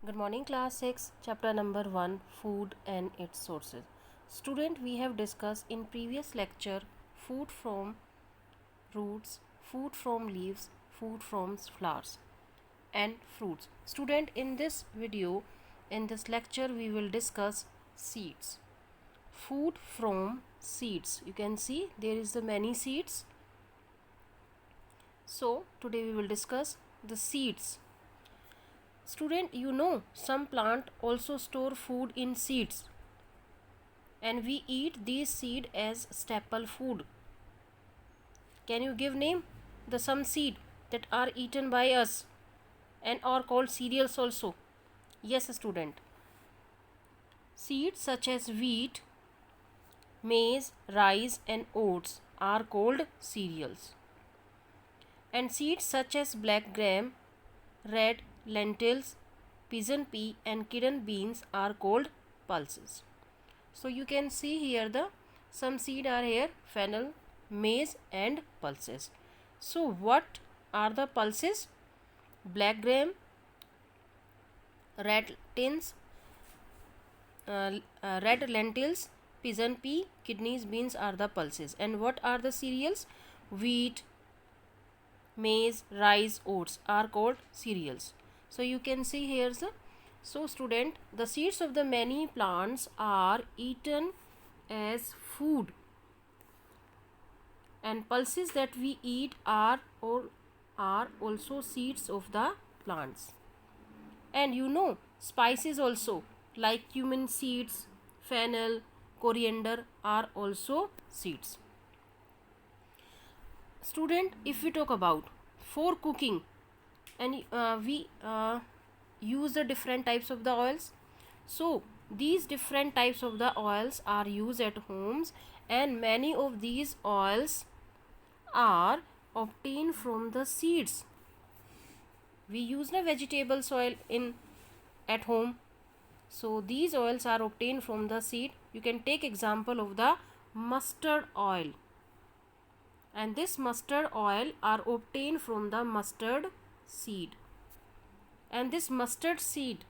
Good morning, class 6, chapter number 1, food and its sources. Student, we have discussed in previous lecture food from roots, food from leaves, food from flowers and fruits. Student, in this video, in this lecture, we will discuss seeds. Food from seeds. You can see there is the many seeds. So today we will discuss the seeds. Student, you know some plant also store food in seeds and we eat these seed as staple food. Can you give name the some seed that are eaten by us and are called cereals also? Yes, student. Seeds such as wheat, maize, rice and oats are called cereals. And seeds such as black gram, red lentils, pigeon pea and kidney beans are called pulses. So you can see here the some seed are here: fennel, maize and pulses. So what are the pulses? Black gram, red lentils, pigeon pea, kidneys beans are the pulses. And what are the cereals? Wheat, maize, rice, oats are called cereals. So you can see here so student, the seeds of the many plants are eaten as food and pulses that we eat are also seeds of the plants. And you know spices also like cumin seeds, fennel, coriander are also seeds. Student, if we talk about for cooking and we use the different types of the oils. So these different types of the oils are used at homes and many of these oils are obtained from the seeds. We use the vegetable oil in at home. So these oils are obtained from the seed. You can take example of the mustard oil. And this mustard oil are obtained from the mustard seed. And this mustard seed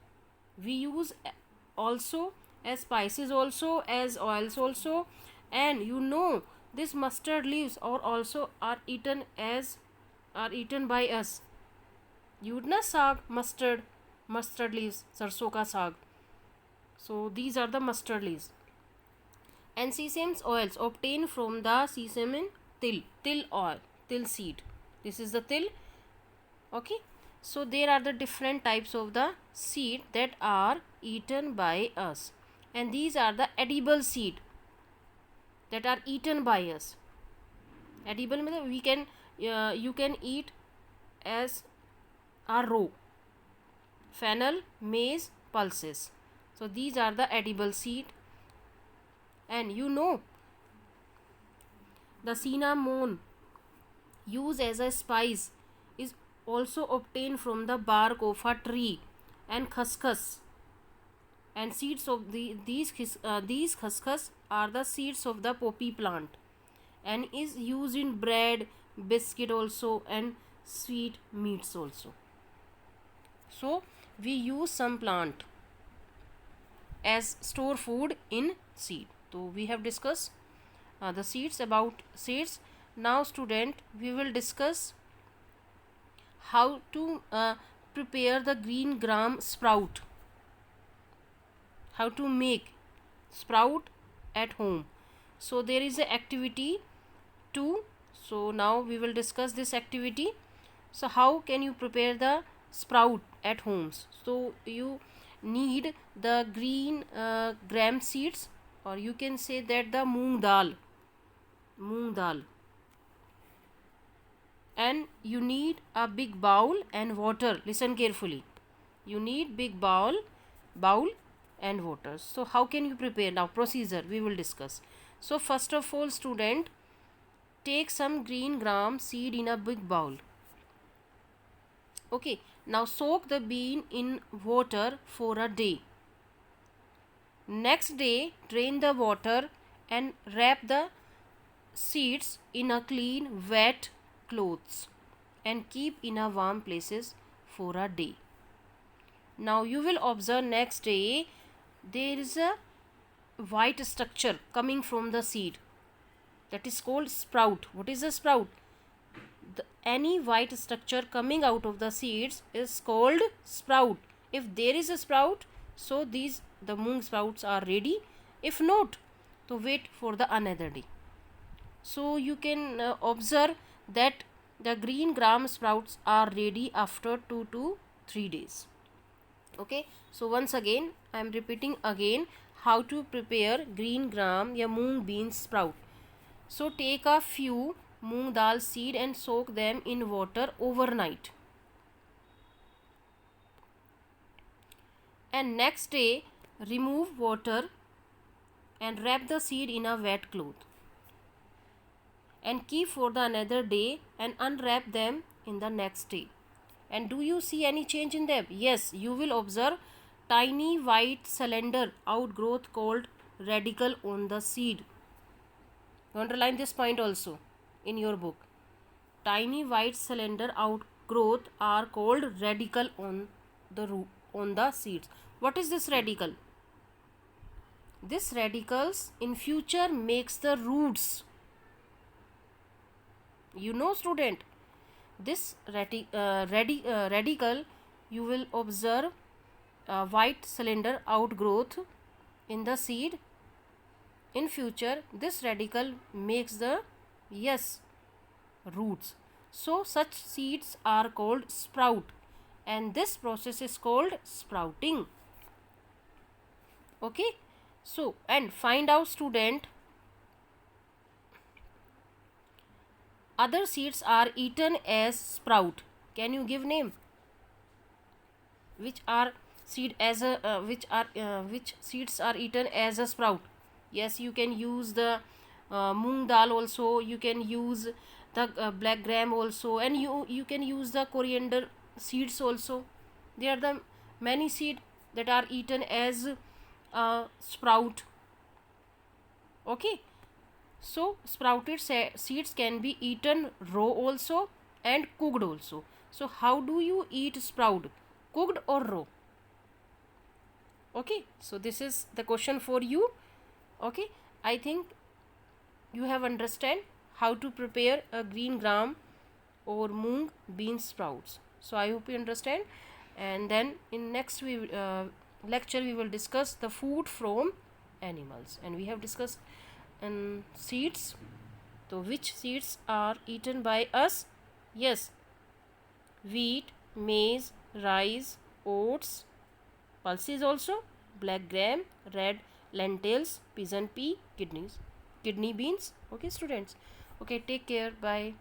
we use also as spices also, as oils also. And you know this mustard leaves are also are eaten by us. You na saag, mustard leaves, sarson ka saag. So these are the mustard leaves. And sesame oils obtained from the sesame till oil, till seed. This is the till. Okay. So there are the different types of the seed that are eaten by us. And these are the edible seed that are eaten by us. Edible means we can you can eat as a raw. Fennel, maize, pulses. So these are the edible seed. And you know the cinnamon used as a spice is also obtained from the bark of a tree. And khaskhas and seeds of these khaskhas are the seeds of the poppy plant and is used in bread, biscuit also and sweet meats also. So we use some plant as store food in seed. So we have discussed the seeds, about seeds. Now student, we will discuss how to prepare the green gram sprout, how to make sprout at home. So there is a activity 2. So now we will discuss this activity. So how can you prepare the sprout at homes? So you need the green gram seeds, or you can say that the moong dal, and you need a big bowl and water. Listen carefully. You need big bowl and water. So how can you prepare? Now procedure we will discuss. So first of all student, take some green gram seed in a big bowl. Okay, now soak the bean in water for a day. Next day drain the water and wrap the seeds in a clean wet clothes and keep in a warm places for a day. Now you will observe next day there is a white structure coming from the seed, that is called sprout. What is a sprout? Any white structure coming out of the seeds is called sprout. If there is a sprout, so these the moong sprouts are ready. If not, to wait for the another day. So you can observe that the green gram sprouts are ready after 2 to 3 days. Okay, so once again I am repeating again how to prepare green gram या moong bean sprout. So take a few moong dal seed and soak them in water overnight, and next day remove water and wrap the seed in a wet cloth and keep for the another day and unwrap them in the next day. And do you see any change in them? Yes, you will observe tiny white cylinder outgrowth called radicle on the seed. You underline this point also in your book. Tiny white cylinder outgrowth are called radicle on the seeds. What is this radicle? This radicals in future makes the roots. You know, student, this radical you will observe white cylinder outgrowth in the seed. In future this radical makes the roots. So such seeds are called sprout, and this process is called sprouting. Okay, so and find out, student, other seeds are eaten as sprout. Can you give name? Which are seed as a which seeds are eaten as a sprout? Yes, you can use the moong dal also, you can use the black gram also, and you can use the coriander seeds also. There are the many seed that are eaten as sprout. Okay, so sprouted seeds can be eaten raw also and cooked also. So how do you eat sprout, cooked or raw? Okay, so this is the question for you. Okay, I think you have understand how to prepare a green gram or moong bean sprouts. So I hope you understand, and then in next lecture we will discuss the food from animals, and we have discussed seeds. So which seeds are eaten by us? Yes, wheat, maize, rice, oats, pulses also, black gram, red lentils, pigeon pea, kidney beans. Okay, students. Okay, take care. Bye.